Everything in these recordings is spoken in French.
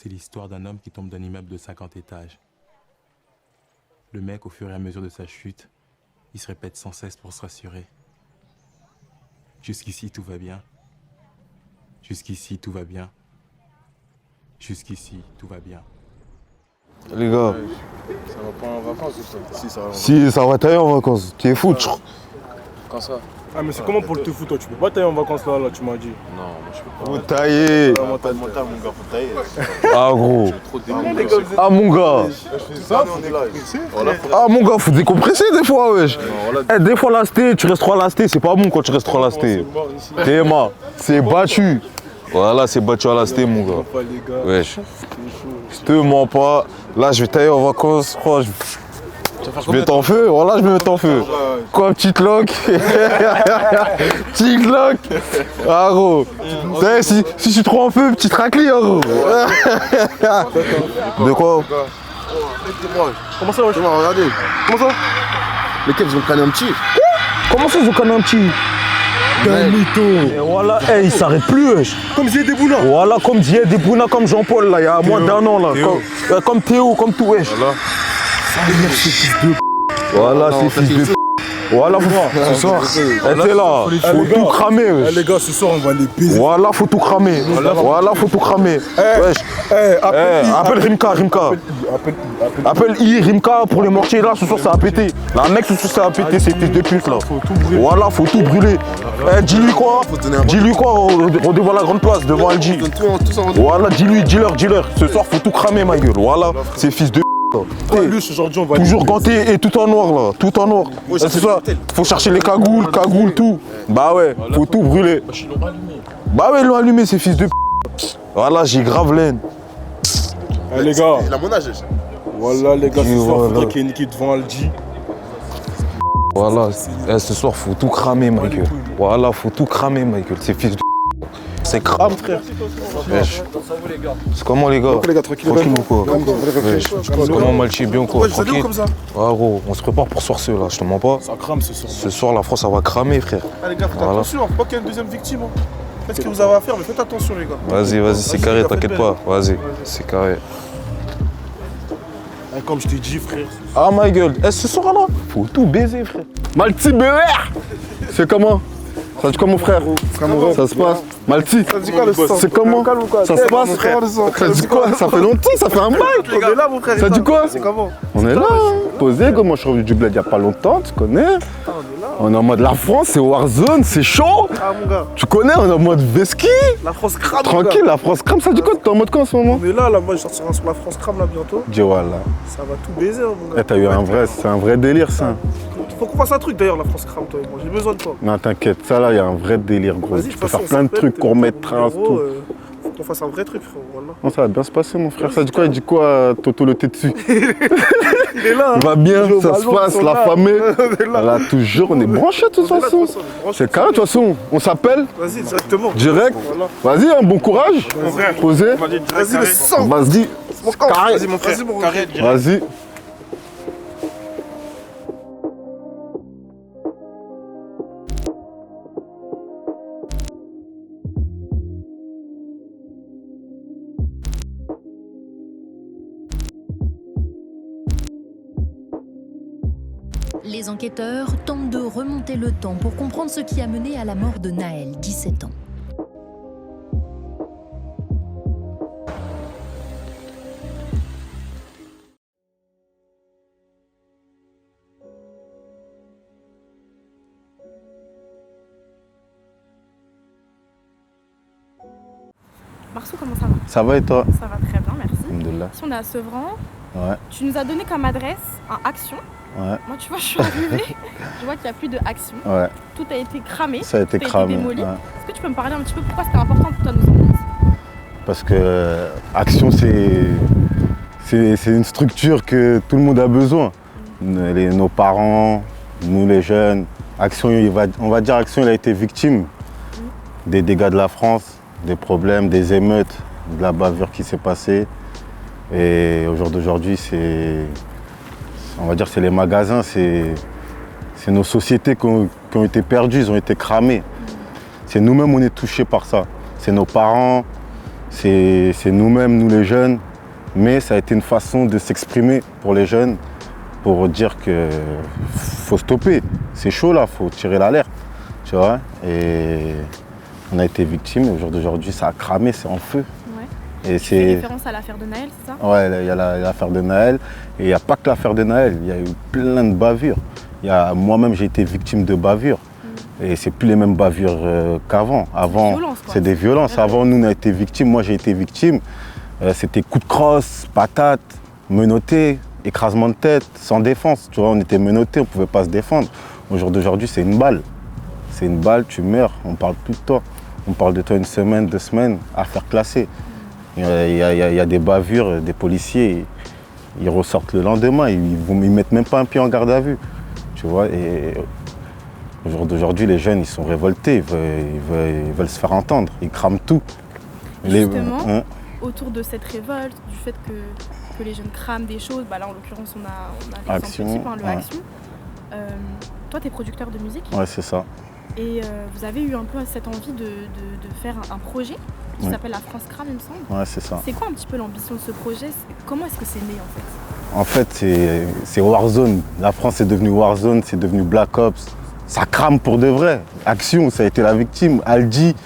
C'est l'histoire d'un homme qui tombe d'un immeuble de 50 étages. Le mec, au fur et à mesure de sa chute, il se répète sans cesse pour se rassurer. Jusqu'ici, tout va bien. Jusqu'ici, tout va bien. Jusqu'ici, tout va bien. Les gars. Ça va pas en vacances ou ça? Si, ça va. Si, ça va tailler en vacances. Tu es fou, tu crois? Quand ça? Ah mais c'est comment pour le te foutre toi? Tu peux pas tailler en vacances là, tu m'as dit. Non, moi je peux pas. Faut tailler. Pas mental, mon gars, faut tailler. Ah gros. Trop démon. Ah mon gars. Ça, on est là. Voilà, Ah mon gars, faut décompresser des fois, wesh. Des fois lasté, tu restes trop lasté, c'est pas bon quand tu restes trop lasté. Théma, c'est battu. Voilà, c'est battu à lasté mon gars. Wesh. Je te mens pas. Là, je vais tailler en vacances, je crois. Je vais en feu, voilà, je me mets en feu. Quoi, petite loque? Petite loque? Ah gros. Si je suis trop en feu, petite raclée, gros. De quoi? Comment ça, wesh? Regardez. Comment ça? Les keps, ils ont canné un petit. Comment ça, ils ont canné un petit? Un mytho. Et voilà, hey, il s'arrête plus, wesh. Comme Zied Debouna. Voilà, comme Zied Debouna, comme Jean-Paul, là, il y a moins d'un an, là. Comme Théo, comme tout, wesh. Voilà, c'est fils de p. Voilà, ce soir, t'es là, faut tout cramer, wesh. Les gars, ce soir, on va les baiser. Voilà, faut tout cramer. Voilà, faut tout cramer. Wesh. Appelle Rimka. Appelle Rimka pour les mortiers, là, ce soir, ça a pété. La mec, ce soir, ça a pété, ces fils de pute, là. Voilà, faut tout brûler. Dis-lui quoi? Dis-lui quoi? Rendez-vous à la grande place, devant LG. Voilà, dis-lui, dis-leur. Ce soir, faut tout cramer, ma gueule. Voilà, ces fils de p. Aujourd'hui, on va Toujours ganté et tout en noir là, tout en noir. C'est ça, faut chercher les cagoules, tout. Bah ouais, faut tout brûler. Bah ouais, ils l'ont allumé ces fils de p. Voilà, j'ai grave laine. les gars, Il a mon âge. voilà les gars, ce soir, Voilà. faudrait qu'il y ait une équipe devant Aldi. Voilà, ce soir, faut tout cramer, ma gueule. Voilà, faut tout cramer, ma gueule, ces fils de p. C'est crame, frère. Wesh. C'est comment, les gars? Les gars, tranquille. Tranquille ou quoi? Wesh. C'est comment, Malchi? Bien quoi? Vous allez où comme ça? Ah gros, on se prépare pour ce soir là, je te mens pas. Ça crame ce soir. Ce soir, la France, ça va cramer, frère. Ah les gars, faites Voilà. attention, faut pas qu'il y ait une deuxième victime. Faites ce que vous avez à faire, mais faites attention les gars. Vas-y, c'est carré, t'inquiète pas. Vas-y, c'est carré. Comme je t'ai dit, frère. Ah ma gueule, ce soir là, faut tout baiser, frère. Malti BR. C'est comment? Ça dit quoi mon frère? Ça se passe? Malti, Ça dit quoi le sang? c'est comment? Ça se passe, frère? Ça dit quoi? Ça fait longtemps, ça fait un bail. On est là mon frère. Ça dit quoi? C'est comment? On est là, posé, moi je suis revenu du bled il y a pas longtemps, tu connais? On est en mode la France, c'est Warzone, c'est chaud. Ah mon gars, Tu connais, on est en mode Veski. la France crame. mon Tranquille, gars. la France crame, ça dit quoi? T'es en mode quoi en ce moment? On est là, moi je sortirai sur la France crame là bientôt. Dis voilà. Ça va tout baiser mon gars. T'as eu un vrai, c'est un vrai délire ça. Faut qu'on fasse un truc d'ailleurs la France crame toi et moi. J'ai besoin de toi. Non t'inquiète, ça là, il y a un vrai délire gros. Vas-y, Tu de peux toute faire façon, plein on de trucs, s'appelle, court-mettre, t'as trace, mon numéro, tout. Faut qu'on fasse un vrai truc frérot, voilà. Non, ça va bien se passer mon frère. Ça dit quoi? Il dit quoi Toto le dessus? Il est là. Il va bien, ça se Globalement, passe, ils sont la là. famille. On est là. Là toujours, on est branchés de toute On est là, façon. de toute façon, on est branchés. C'est carré de toute façon. On s'appelle Vas-y, directement. direct. Voilà. Vas-y, un bon courage. Mon frère. Posé. Vas-y le sang. Vas-y. Mon camp. Carré. Vas-y mon frère. Vas-y mon carré. Vas-y. Les enquêteurs tentent de remonter le temps pour comprendre ce qui a mené à la mort de Naël, 17 ans. Marceau, comment ça va? Ça va et toi? Ça va très bien, merci. Alhamdoulilah. Ici, on est à Sevran. Ouais. Tu nous as donné comme adresse un Action. Ouais. Moi, tu vois, je suis arrivée. Je vois qu'il n'y a plus de Action. Ouais. Tout a été cramé. Ça a été tout cramé. démoli. Ouais. Est-ce que tu peux me parler un petit peu pourquoi c'était important pour toi de nous emmener ici? Parce que Action, c'est une structure que tout le monde a besoin. Nos parents, nous les jeunes. Action, on va dire Action, il a été victime des dégâts de la France, des problèmes, des émeutes, de la bavure qui s'est passée. Et au jour d'aujourd'hui, on va dire c'est les magasins, c'est nos sociétés qui ont été perdues, ils ont été cramées. C'est nous-mêmes, on est touchés par ça. C'est nos parents, c'est nous-mêmes, nous les jeunes, mais ça a été une façon de s'exprimer pour les jeunes, pour dire que faut stopper, c'est chaud là, faut tirer l'alerte, tu vois. Et on a été victime, au jour d'aujourd'hui ça a cramé, c'est en feu. Ouais. Et Tu fais référence à l'affaire de Naël, c'est ça? Ouais, il y a l'affaire de Naël, et il n'y a pas que l'affaire de Naël, il y a eu plein de bavures. Moi-même j'ai été victime de bavures, et c'est plus les mêmes bavures qu'avant. Avant, c'est des violences. Avant, nous on a été victimes, moi j'ai été victime. C'était coups de crosse, patates, menottés, écrasement de tête, sans défense. Tu vois, on était menottés, on ne pouvait pas se défendre. Au jour d'aujourd'hui, c'est une balle. C'est une balle, tu meurs, on parle plus de toi. On parle de toi une semaine, 2 semaines, affaire classée. Il y a des bavures, des policiers, ils ressortent le lendemain, ils ne mettent même pas un pied en garde à vue. Tu vois, et au jour d'aujourd'hui, les jeunes, ils sont révoltés, ils veulent se faire entendre, ils crament tout. Justement, autour de cette révolte, du fait que les jeunes crament des choses, là en l'occurrence on a l'exemple type, le Action. Toi, tu es producteur de musique. Ouais, c'est ça. Et vous avez eu un peu cette envie de faire un projet qui s'appelle La France Crame, il me semble. Ouais, c'est ça. C'est quoi un petit peu l'ambition de ce projet? Comment est-ce que c'est né en fait? En fait, c'est Warzone. La France est devenue Warzone, c'est devenu Black Ops. Ça crame pour de vrai. Action, ça a été la victime. Aldi,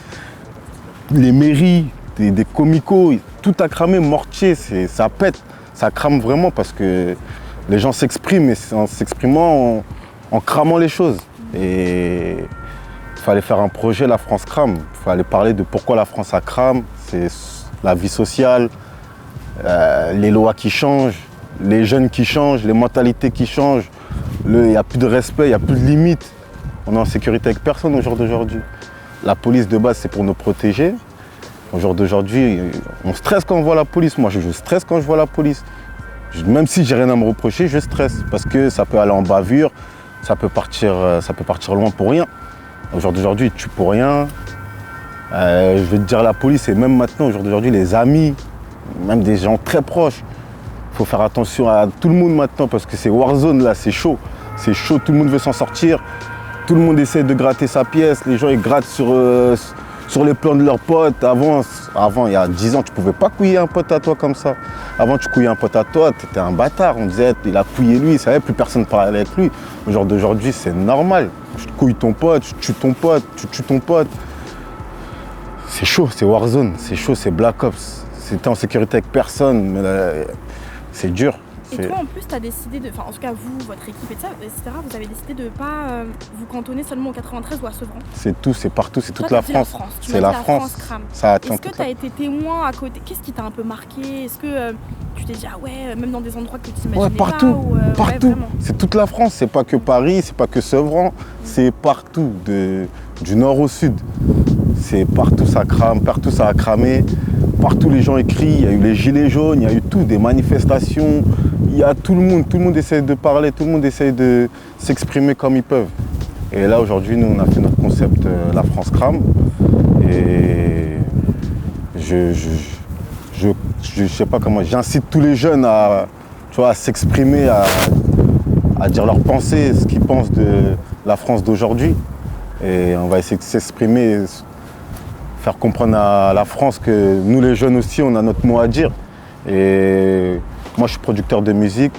les mairies, des comicos, tout a cramé, Mortier, ça pète. Ça crame vraiment parce que les gens s'expriment, et en s'exprimant, en cramant les choses. Et il fallait faire un projet, La France crame. Il fallait parler de pourquoi la France a crame. C'est la vie sociale, les lois qui changent, les jeunes qui changent, les mentalités qui changent. Il n'y a plus de respect, il n'y a plus de limites. On est en sécurité avec personne au jour d'aujourd'hui. La police de base, c'est pour nous protéger. Au jour d'aujourd'hui, on stresse quand on voit la police. Moi, je stresse quand je vois la police. Même si j'ai rien à me reprocher, je stresse parce que ça peut aller en bavure, ça peut partir loin pour rien. Au jour d'aujourd'hui, ils tuent pour rien. Je vais te dire la police et même maintenant, au jour d'aujourd'hui, les amis, même des gens très proches. Il faut faire attention à tout le monde maintenant parce que c'est Warzone là, c'est chaud. C'est chaud, tout le monde veut s'en sortir. Tout le monde essaie de gratter sa pièce. Les gens ils grattent sur les plans de leurs potes. Avant, il y a 10 ans, tu ne pouvais pas couiller un pote à toi comme ça. Avant, tu couillais un pote à toi, tu étais un bâtard. On disait, il a couillé lui, ça y est, plus personne ne parlait avec lui. Au jour d'aujourd'hui, c'est normal. Tu couilles ton pote, tu tues ton pote, tu tues ton pote. C'est chaud, c'est Warzone, c'est chaud, c'est Black Ops. C'était en sécurité avec personne, mais là, c'est dur. Et toi, en plus, tu as décidé de, en tout cas vous, votre équipe, etc., vous avez décidé de ne pas vous cantonner seulement au 93 ou à Sevran. C'est tout, c'est partout, c'est toute toi, la France. C'est la France. Est-ce que tu as été témoin à côté? Qu'est-ce qui t'a un peu marqué? Est-ce que tu t'es dit, ah ouais, même dans des endroits que tu imaginais partout, pas partout. Ouais, c'est toute la France, c'est pas que Paris, c'est pas que Sevran, c'est partout, du nord au sud. C'est partout ça crame, partout ça a cramé, partout les gens écrient, il y a eu les gilets jaunes, il y a eu tout, des manifestations, il y a tout le monde essaie de parler, tout le monde essaie de s'exprimer comme ils peuvent. Et là aujourd'hui, nous on a fait notre concept La France crame et je sais pas comment, j'incite tous les jeunes à s'exprimer, à dire leurs pensées, ce qu'ils pensent de la France d'aujourd'hui. Et on va essayer de s'exprimer, faire comprendre à la France que nous les jeunes aussi, on a notre mot à dire. Et moi je suis producteur de musique,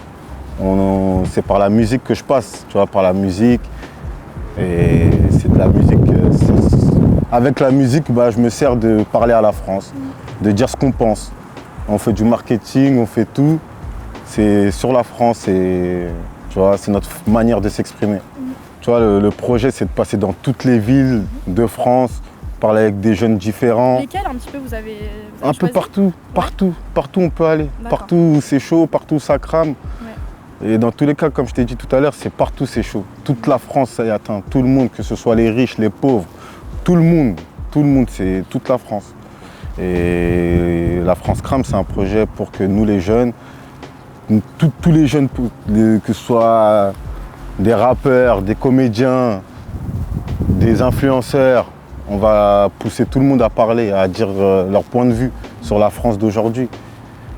c'est par la musique que je passe, tu vois, par la musique. Et c'est de la musique. Avec la musique, je me sers de parler à la France, de dire ce qu'on pense. On fait du marketing, on fait tout. C'est sur la France et tu vois, c'est notre manière de s'exprimer. Tu vois, le projet, c'est de passer dans toutes les villes de France, parler avec des jeunes différents. Lesquels un petit peu vous avez un peu partout, partout on peut aller. Partout où c'est chaud, partout où ça crame. Ouais. Et dans tous les cas, comme je t'ai dit tout à l'heure, c'est partout c'est chaud. Toute la France, ça y atteint. Tout le monde, que ce soit les riches, les pauvres, tout le monde, c'est toute la France. Et la France crame, c'est un projet pour que nous les jeunes, tous les jeunes, que ce soit des rappeurs, des comédiens, des influenceurs, on va pousser tout le monde à parler, à dire leur point de vue sur la France d'aujourd'hui.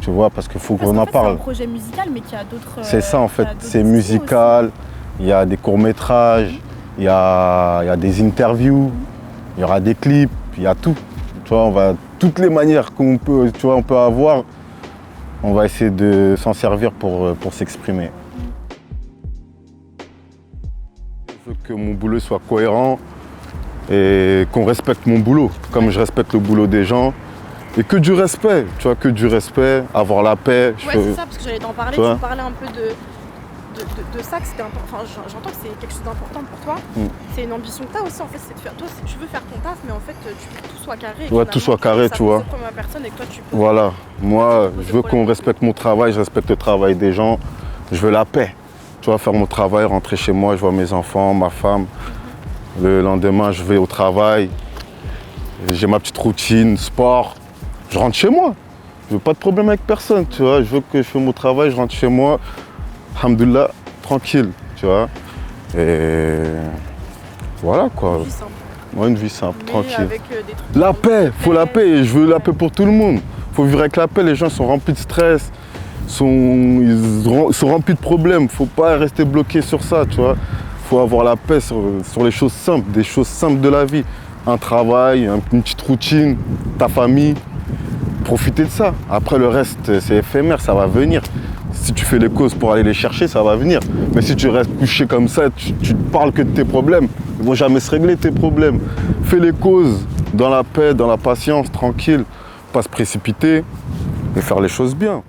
Tu vois, parce qu'il faut qu'on en parle. C'est un projet musical, mais qui a d'autres... C'est ça en fait, c'est musical, il y a des courts-métrages, il y a des interviews, il y aura des clips, il y a tout. Tu vois, on va toutes les manières qu'on peut, tu vois, on peut avoir, on va essayer de s'en servir pour s'exprimer. Je veux que mon boulot soit cohérent et qu'on respecte mon boulot, comme je respecte le boulot des gens. Et que du respect, tu vois, que du respect, avoir la paix. Ouais, c'est ça, parce que j'allais t'en parler, tu me parlais un peu de ça, que c'était important. Enfin, j'entends que c'est quelque chose d'important pour toi. C'est une ambition que tu as aussi, en fait, c'est de faire. Toi, tu veux faire ton taf, mais en fait, tu veux que tout soit carré. Ouais, tout soit carré, tu vois. Comme personne et que toi, tu peux. Voilà, moi, je veux qu'on respecte mon travail, je respecte le travail des gens. Je veux la paix. Tu vois, faire mon travail, rentrer chez moi, je vois mes enfants, ma femme. Le lendemain, je vais au travail. J'ai ma petite routine, sport. Je rentre chez moi. Je veux pas de problème avec personne, tu vois. Je veux que je fais mon travail, je rentre chez moi. Alhamdoulilah, tranquille, tu vois. Et voilà quoi. Une vie simple. Ouais, une vie simple, Mais tranquille. avec, des trucs La paix, faut la paix. Et je veux la paix pour tout le monde. Faut vivre avec la paix. Les gens sont remplis de stress, ils sont remplis de problèmes. Faut pas rester bloqué sur ça, tu vois. Faut avoir la paix sur les choses simples, des choses simples de la vie. Un travail, une petite routine, ta famille. Profiter de ça. Après, le reste, c'est éphémère, ça va venir. Si tu fais les causes pour aller les chercher, ça va venir. Mais si tu restes couché comme ça, tu ne parles que de tes problèmes, ils ne vont jamais se régler tes problèmes. Fais les causes dans la paix, dans la patience, tranquille. Pas se précipiter et faire les choses bien.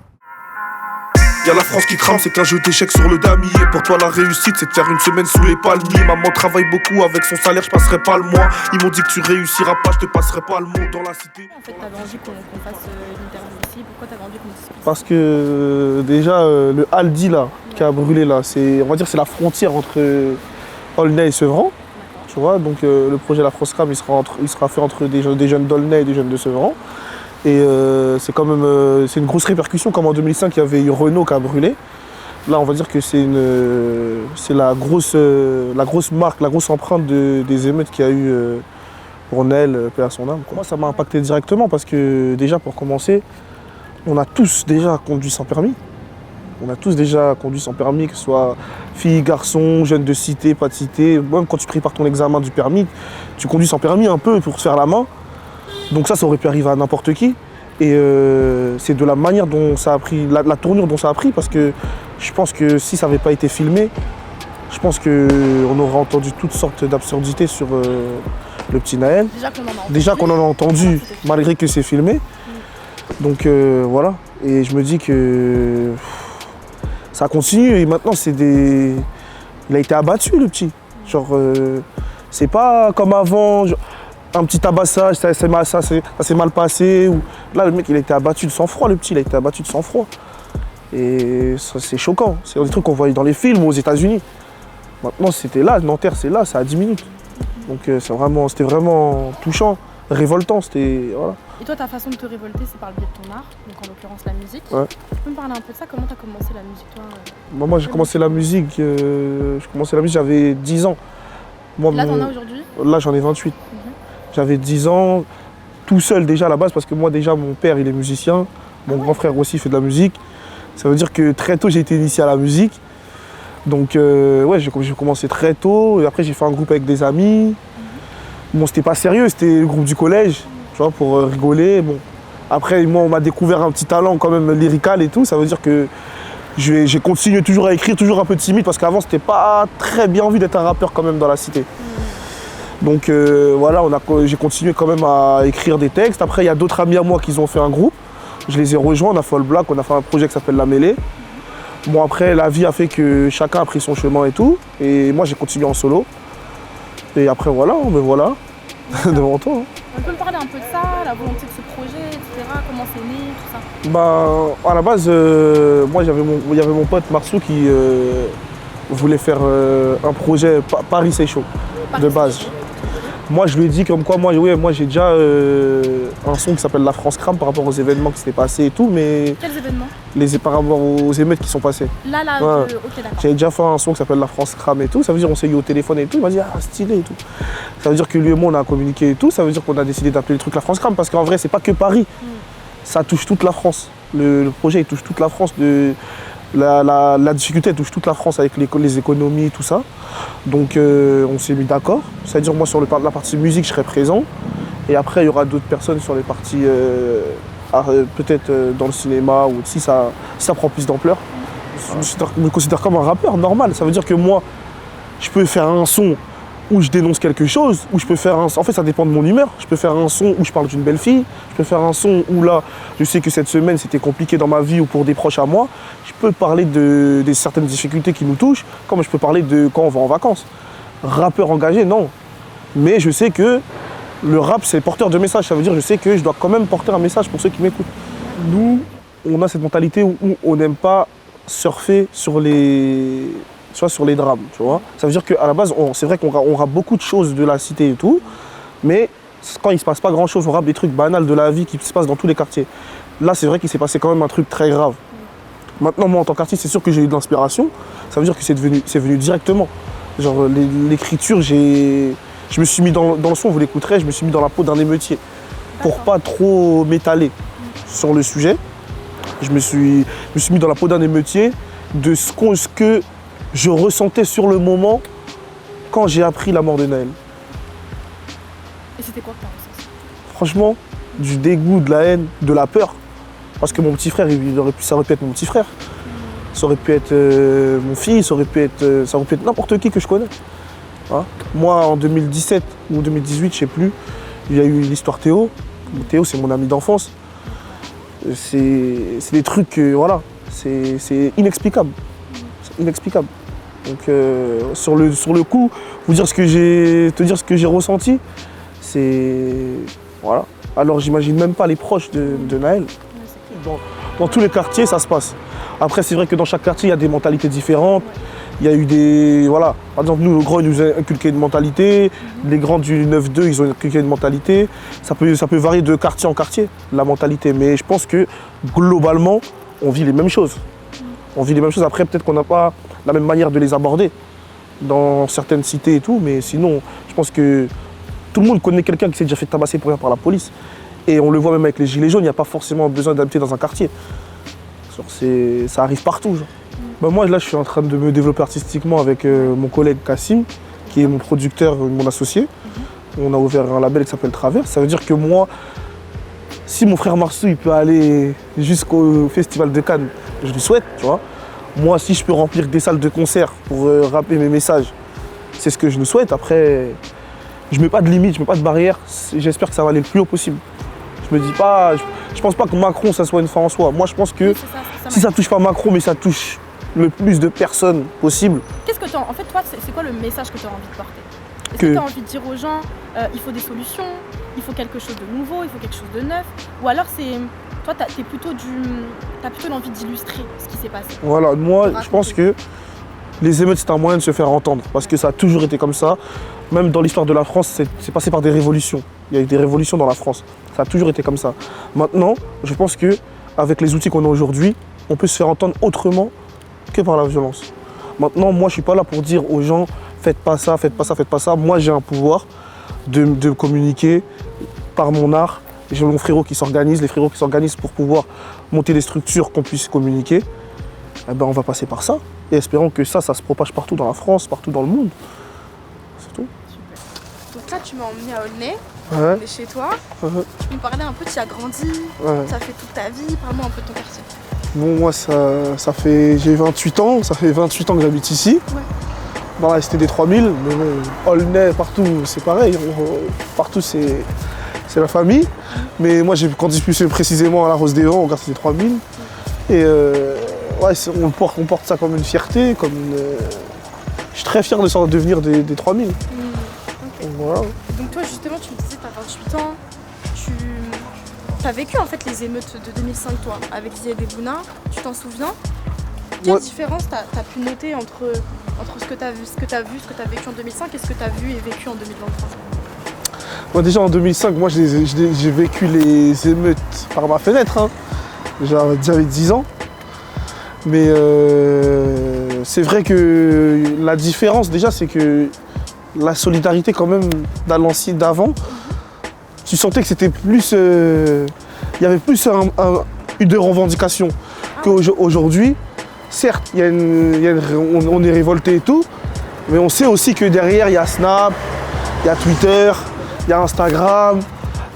Y'a la France qui crame, c'est qu'un jeu d'échecs sur le damier. Pour toi la réussite c'est de faire une semaine sous les palmiers. Maman travaille beaucoup, avec son salaire je passerai pas le mois. Ils m'ont dit que tu réussiras pas, je te passerai pas le mot dans la cité. En fait t'avais envie qu'on fasse l'interview ici, pourquoi t'avais envie qu'on discute? Parce que déjà le Aldi là, qui a brûlé là, on va dire c'est la frontière entre Aulnay et Sevran. Tu vois, donc le projet La France Crame il sera fait entre des jeunes d'Aulnay et des jeunes de Sevran. Et c'est quand même c'est une grosse répercussion, comme en 2005 il y avait eu Renault qui a brûlé. Là on va dire que c'est la grosse marque, la grosse empreinte des émeutes qu'il y a eu pour Naël, paix à son âme, quoi. Moi ça m'a impacté directement parce que déjà pour commencer, on a tous déjà conduit sans permis. On a tous déjà conduit sans permis, que ce soit filles, garçons, jeunes de cité, pas de cité. Même quand tu prépares ton examen du permis, tu conduis sans permis un peu pour te faire la main. Donc ça aurait pu arriver à n'importe qui. Et c'est de la manière dont ça a pris, la tournure dont ça a pris, parce que je pense que si ça n'avait pas été filmé, je pense qu'on aurait entendu toutes sortes d'absurdités sur le petit Naël. Déjà qu'on en a entendu, malgré que c'est filmé. Donc voilà. Et je me dis que ça continue et maintenant il a été abattu le petit. Genre c'est pas comme avant. Un petit tabassage, ça s'est mal passé. Ou... Là, le mec, il a été abattu de sang-froid, le petit, il a été abattu de sang-froid. Et c'est choquant. C'est des trucs qu'on voyait dans les films ou aux États-Unis. Maintenant, c'était là, Nanterre, c'est là, c'est à 10 minutes. Donc, c'était vraiment touchant, révoltant. Voilà. Et toi, ta façon de te révolter, c'est par le biais de ton art, donc en l'occurrence la musique. Ouais. Tu peux me parler un peu de ça? Comment tu as commencé la musique, toi? Moi, j'ai commencé la musique, j'avais 10 ans. Moi, là, t'en as aujourd'hui? Là, j'en ai 28. J'avais 10 ans, tout seul déjà à la base, parce que moi déjà mon père il est musicien, mon grand frère aussi fait de la musique. Ça veut dire que très tôt j'ai été initié à la musique. Donc ouais, j'ai commencé très tôt, et après j'ai fait un groupe avec des amis. Bon, c'était pas sérieux, c'était le groupe du collège, tu vois, pour rigoler. Bon. Après moi on m'a découvert un petit talent quand même lyrical et tout, ça veut dire que j'ai continué toujours à écrire, toujours un peu timide, parce qu'avant c'était pas très bien vu d'être un rappeur quand même dans la cité. Donc voilà, j'ai continué quand même à écrire des textes. Après, il y a d'autres amis à moi qui ont fait un groupe. Je les ai rejoints, on a fait All Black, on a fait un projet qui s'appelle La Mêlée. Bon, après, la vie a fait que chacun a pris son chemin et tout. Et moi, j'ai continué en solo. Et après, voilà, me voilà, devant toi. Hein. On peut me parler un peu de ça, la volonté de ce projet, etc. Comment c'est né, tout ça? À la base, moi, il y avait mon pote Marceau qui voulait faire un projet Paris C'est Chaud, de base. Moi, je lui ai dit comme quoi, moi j'ai déjà un son qui s'appelle La France Crame par rapport aux événements qui s'étaient passés et tout, mais... Quels événements? Par rapport aux émeutes qui sont passées. Là, ouais. Ok, d'accord. J'avais déjà fait un son qui s'appelle La France Crame et tout, ça veut dire on s'est eu au téléphone et tout, il m'a dit ah stylé et tout. Ça veut dire que lui et moi on a communiqué et tout, ça veut dire qu'on a décidé d'appeler le truc La France Crame, parce qu'en vrai c'est pas que Paris, ça touche toute la France. Le projet il touche toute la France, la difficulté elle touche toute la France avec les économies, tout ça. Donc on s'est mis d'accord. C'est-à-dire moi sur la partie musique je serai présent. Et après, il y aura d'autres personnes sur les parties, peut-être dans le cinéma, ou si ça prend plus d'ampleur. Je me considère comme un rappeur normal. Ça veut dire que moi, je peux faire un son où je dénonce quelque chose, où je peux faire un... En fait, ça dépend de mon humeur. Je peux faire un son où je parle d'une belle fille. Je peux faire un son où là, je sais que cette semaine, c'était compliqué dans ma vie ou pour des proches à moi. Je peux parler de certaines difficultés qui nous touchent, comme je peux parler de quand on va en vacances. Rappeur engagé, non. Mais je sais que le rap, c'est porteur de message. Ça veut dire que je sais que je dois quand même porter un message pour ceux qui m'écoutent. Nous, on a cette mentalité où on n'aime pas surfer sur les drames, tu vois. Ça veut dire qu'à la base, c'est vrai qu'on rappe beaucoup de choses de la cité et tout, mais quand il ne se passe pas grand-chose, on rappe des trucs banals de la vie qui se passent dans tous les quartiers. Là, c'est vrai qu'il s'est passé quand même un truc très grave. Maintenant, moi, en tant qu'artiste, c'est sûr que j'ai eu de l'inspiration. Ça veut dire que c'est venu directement. Genre, l'écriture, je me suis mis dans le son, vous l'écouterez, je me suis mis dans la peau d'un émeutier. Pour pas trop m'étaler sur le sujet, je me suis mis dans la peau d'un émeutier de ce que je ressentais sur le moment quand j'ai appris la mort de Naël. Et c'était quoi que t'as ressenti? Franchement, du dégoût, de la haine, de la peur. Parce que mon petit frère, ça aurait pu être mon petit frère. Ça aurait pu être mon fils, ça aurait pu être n'importe qui que je connais. Hein? Moi, en 2017 ou 2018, je sais plus, il y a eu l'histoire Théo. Théo, c'est mon ami d'enfance. C'est des trucs, voilà, c'est inexplicable. C'est inexplicable. Donc, sur le coup, te dire ce que j'ai ressenti, c'est... Voilà. Alors, j'imagine même pas les proches de Naël. Dans tous les quartiers, ça se passe. Après, c'est vrai que dans chaque quartier, il y a des mentalités différentes. Il y a eu des... Voilà. Par exemple, nous, le grand, il nous a inculqué une mentalité. Les grands du 9-2, ils ont inculqué une mentalité. Ça peut varier de quartier en quartier, la mentalité. Mais je pense que, globalement, on vit les mêmes choses. On vit les mêmes choses. Après, peut-être qu'on n'a pas la même manière de les aborder dans certaines cités et tout. Mais sinon, je pense que tout le monde connaît quelqu'un qui s'est déjà fait tabasser pour rien par la police. Et on le voit même avec les gilets jaunes, il n'y a pas forcément besoin d'habiter dans un quartier. Ça arrive partout. Genre. Ben moi, là, je suis en train de me développer artistiquement avec mon collègue Kassim, qui est mon producteur, mon associé. On a ouvert un label qui s'appelle Traverse. Ça veut dire que moi, si mon frère Marceau il peut aller jusqu'au Festival de Cannes, je lui souhaite, tu vois. Moi, si je peux remplir des salles de concert pour rapper mes messages, c'est ce que je nous souhaite. Après, je ne mets pas de limite, je ne mets pas de barrière. J'espère que ça va aller le plus haut possible. Je me dis pas, je pense pas que Macron, ça soit une fin en soi. Moi, je pense que si ça touche pas Macron, mais ça touche le plus de personnes possible. Qu'est-ce que tu as... En fait, toi, c'est quoi le message que tu as envie de porter? Est-ce que tu as envie de dire aux gens, il faut des solutions, il faut quelque chose de nouveau, il faut quelque chose de neuf? Ou alors, toi, t'as plutôt l'envie d'illustrer ce qui s'est passé? Voilà, moi, je pense que les émeutes, c'est un moyen de se faire entendre. Parce que ça a toujours été comme ça. Même dans l'histoire de la France, c'est passé par des révolutions. Il y a eu des révolutions dans la France. Ça a toujours été comme ça. Maintenant, je pense qu'avec les outils qu'on a aujourd'hui, on peut se faire entendre autrement que par la violence. Maintenant, moi, je ne suis pas là pour dire aux gens « faites pas ça, faites pas ça, faites pas ça ». Moi, j'ai un pouvoir de communiquer par mon art. J'ai mon frérot qui s'organise, les frérots qui s'organisent pour pouvoir monter des structures qu'on puisse communiquer. Eh ben, on va passer par ça. Et espérons que ça se propage partout dans la France, partout dans le monde. C'est tout. Super. Donc là, tu m'as emmené à Aulnay. Ouais. On est chez toi. Tu me parlais un peu, tu as grandi, ça fait toute ta vie. Parle-moi un peu de ton quartier. Bon, moi, j'ai 28 ans, ça fait 28 ans que j'habite ici. Ouais. Dans la cité des 3000, mais bon, Aulnay, partout, c'est pareil. Partout, c'est la famille. Mais moi, j'ai grandi plus précisément à la Rose des Vents, au quartier des 3000. Et ouais, on porte ça comme une fierté, je suis très fier de devenir des 3000. Okay. Donc, voilà. Donc toi, justement, tu me disais, tu as 28 ans, tu as vécu en fait les émeutes de 2005, toi, avec Ziad et Bouna, tu t'en souviens? Quelle différence tu as pu noter entre ce que tu as vu, ce que tu as vécu en 2005 et ce que tu as vu et vécu en 2023? Moi, déjà en 2005, moi j'ai vécu les émeutes par ma fenêtre. Hein. J'avais 10 ans. Mais c'est vrai que la différence déjà, c'est que la solidarité quand même d'avant, tu sentais que c'était plus... il y avait plus une revendication qu'aujourd'hui. Certes, on est révolté et tout, mais on sait aussi que derrière, il y a Snap, il y a Twitter, il y a Instagram,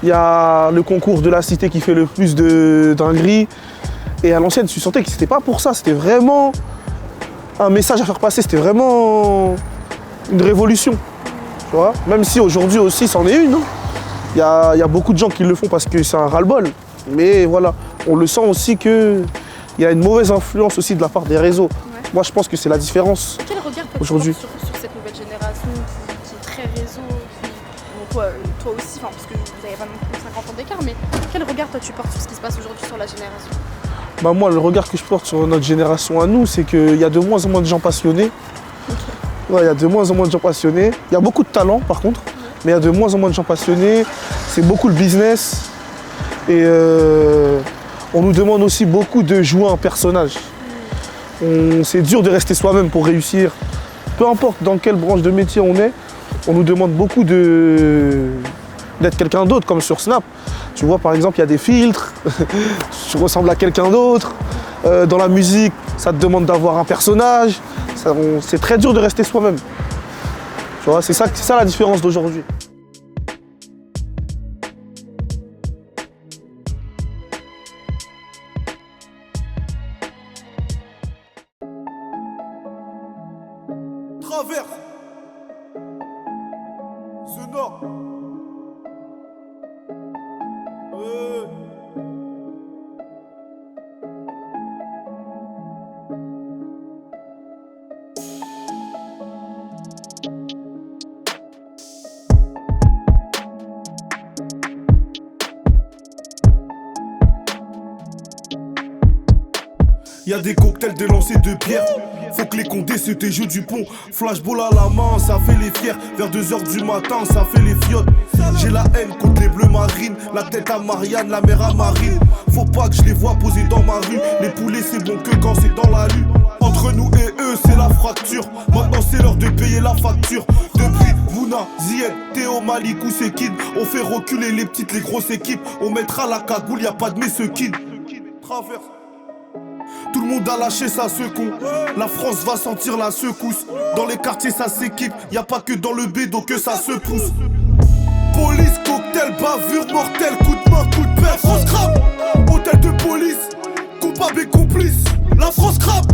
Il y a le concours de la cité qui fait le plus de dingueries. Et à l'ancienne, tu sentais que c'était pas pour ça, c'était vraiment un message à faire passer, c'était vraiment une révolution. Tu vois, même si aujourd'hui aussi, c'en est une. Hein. Il y a beaucoup de gens qui le font parce que c'est un ras-le-bol. Mais voilà, on le sent aussi qu'il y a une mauvaise influence aussi de la part des réseaux. Ouais. Moi, je pense que c'est la différence. Quel regard aujourd'hui sur cette nouvelle génération qui est très réseau, toi aussi, parce que vous n'avez pas non plus 50 ans d'écart, mais quel regard toi tu portes sur ce qui se passe aujourd'hui sur la génération? Bah moi, le regard que je porte sur notre génération à nous, c'est qu'il y a de moins en moins de gens passionnés. Okay. Ouais, il y a de moins en moins de gens passionnés. Il y a beaucoup de talent par contre, mais il y a de moins en moins de gens passionnés. C'est beaucoup le business. Et on nous demande aussi beaucoup de jouer un personnage. C'est dur de rester soi-même pour réussir. Peu importe dans quelle branche de métier on est, on nous demande beaucoup d'être quelqu'un d'autre, comme sur Snap. Tu vois, par exemple, il y a des filtres, tu ressembles à quelqu'un d'autre. Dans la musique, ça te demande d'avoir un personnage. C'est très dur de rester soi-même. Tu vois, c'est ça la différence d'aujourd'hui. Traverse ce nord. Y'a des cocktails, des lancers de pierre. Faut que les condés se déjouent du pont. Flashball à la main, ça fait les fiers. Vers 2h du matin, ça fait les fiottes. J'ai la haine contre les bleus marines. La tête à Marianne, la mer à Marine. Faut pas que je les vois poser dans ma rue. Les poulets c'est bon que quand c'est dans la rue. Entre nous et eux c'est la fracture. Maintenant c'est l'heure de payer la facture. Depuis Bouna, Zied, Théo, Malik ou Sekid, on fait reculer les petites, les grosses équipes. On mettra la cagoule, y'a pas de messequine. Traverse. Tout le monde a lâché sa seconde. La France va sentir la secousse. Dans les quartiers ça s'équipe. Y'a pas que dans le bédo que ça se pousse. Police, cocktail, bavure, mortel, coup de main, coup de père. France crabe, hôtel de police, coupable et complice. La France crabe,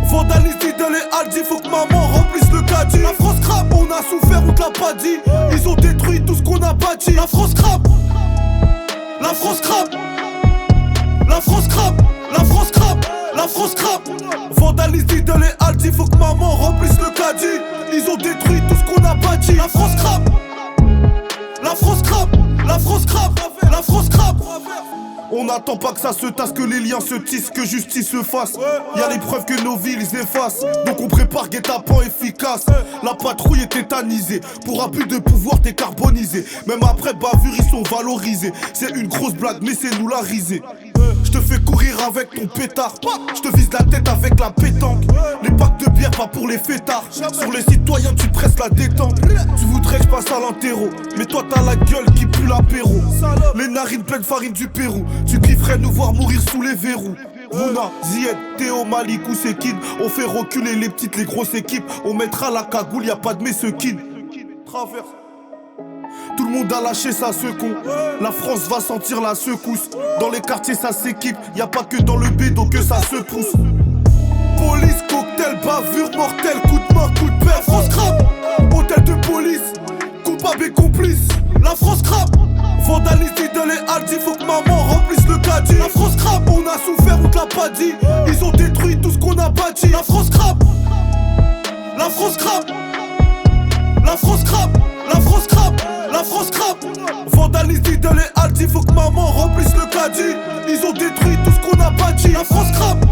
vandalise dans les Aldi, faut que maman remplisse le caddie. La France crabe, on a souffert, on te l'a pas dit. Ils ont détruit tout ce qu'on a bâti. La France crabe, la France crabe, la France crabe, la France crabe. La France crabe, vandalise dans les Aldi, faut que maman remplisse le caddie. Ils ont détruit tout ce qu'on a bâti. La France crabe, la France crabe, la France crabe, la France crabe. On n'attend pas que ça se tasse, que les liens se tissent, que justice se fasse. Y'a les preuves que nos villes effacent. Donc on prépare guet-apens efficace. La patrouille est tétanisée. Pour abus de pouvoir décarbonisé. Même après bavure ils sont valorisés. C'est une grosse blague mais c'est nous la risée. Je te fais courir avec ton pétard. Je te vise la tête avec la pétanque. Les packs de bière pas pour les fêtards. Sur les citoyens tu presses la détente. Tu voudrais que je passe à l'enterro, mais toi t'as la gueule qui pue l'apéro. Les narines pleines farine du Pérou. Tu kifferais nous voir mourir sous les verrous. Mouna, Zied, Théo, Malik ou Sekid, on fait reculer les petites, les grosses équipes. On mettra la cagoule, y'a pas de messequine. Traverse. Tout le monde a lâché sa seconde. La France va sentir la secousse. Dans les quartiers ça s'équipe. Y'a pas que dans le bédo que ça se pousse. Police, cocktail, bavure, mortel, coup de main, coup de père. La France crabe, hôtel de police, coupable et complice. La France crabe, vandalise dans les Aldi, faut que maman remplisse le caddie. La France crabe, on a souffert, on te l'a pas dit. Ils ont détruit tout ce qu'on a bâti. La France crabe, la France crabe, la France crabe, la France crabe, la France crabe. Vandalise dans les Aldi, faut que maman remplisse le caddie. Ils ont détruit tout ce qu'on a bâti. La France crabe,